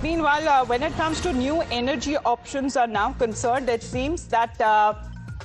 Meanwhile, when it comes to new energy options are now concerned, it seems that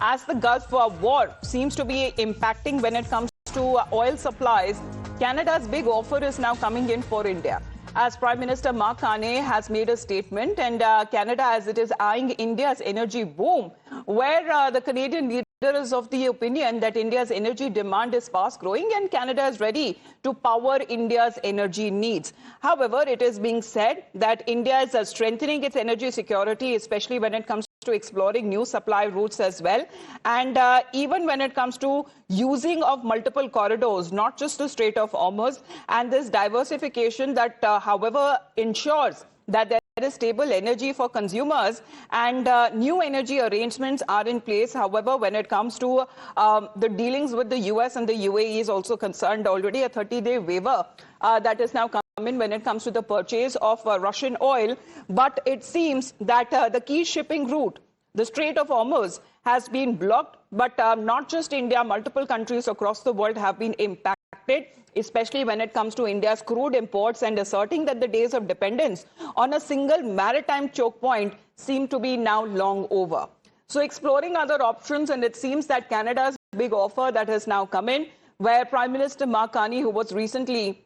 as the Gulf War seems to be impacting when it comes to oil supplies, Canada's big offer is now coming in for India. As Prime Minister Mark Carney has made a statement, and Canada, as it is eyeing India's energy boom, where the Canadian leader is of the opinion that India's energy demand is fast growing and Canada is ready to power India's energy needs. However, it is being said that India is strengthening its energy security, especially when it comes to exploring new supply routes as well. And even when it comes to using of multiple corridors, not just the Strait of Hormuz, and this diversification that, however, ensures that there is stable energy for consumers and new energy arrangements are in place. However, when it comes to the dealings with the US and the UAE is also concerned, already a 30-day waiver that is now coming when it comes to the purchase of Russian oil. But it seems that the key shipping route, the Strait of Hormuz, has been blocked. But not just India, multiple countries across the world have been impacted, especially when it comes to India's crude imports, and asserting that the days of dependence on a single maritime choke point seem to be now long over. So exploring other options, and it seems that Canada's big offer that has now come in, where Prime Minister Mark Carney, who was recently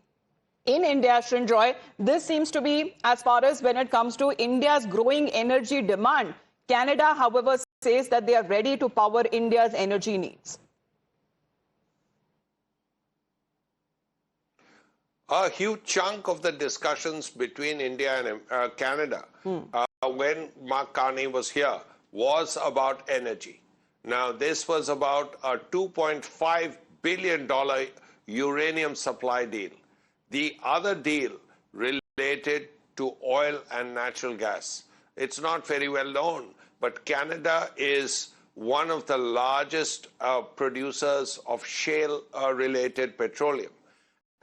in India, Srinjoy, this seems to be, as far as when it comes to India's growing energy demand. Canada, however, says that they are ready to power India's energy needs. A huge chunk of the discussions between India and Canada when Mark Carney was here was about energy. Now, this was about a $2.5 billion uranium supply deal. The other deal related to oil and natural gas. It's not very well known, but Canada is one of the largest producers of shale-related petroleum.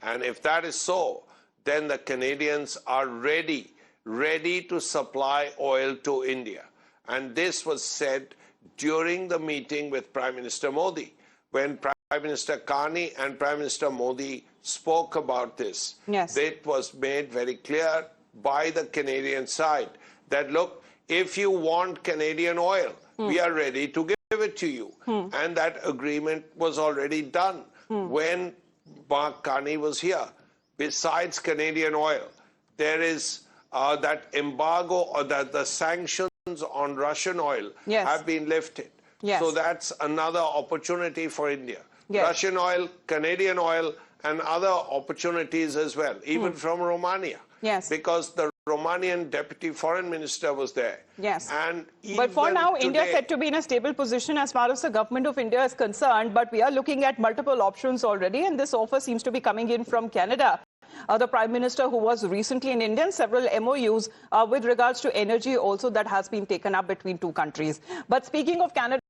And if that is so, then the Canadians are ready to supply oil to India. And this was said during the meeting with Prime Minister Modi. When Prime Minister Carney and Prime Minister Modi spoke about this, yes, it was made very clear by the Canadian side that, look, if you want Canadian oil, we are ready to give it to you. And that agreement was already done when Mark Carney was here. Besides Canadian oil, there is that embargo or that the sanctions on Russian oil have been lifted. So that's another opportunity for India. Russian oil, Canadian oil, and other opportunities as well, even from Romania. Because the Romanian Deputy Foreign Minister was there. And but for now, today, India is said to be in a stable position as far as the government of India is concerned. But we are looking at multiple options already, and this offer seems to be coming in from Canada. The Prime Minister, who was recently in India, and several MOUs with regards to energy also that has been taken up between two countries. But speaking of Canada,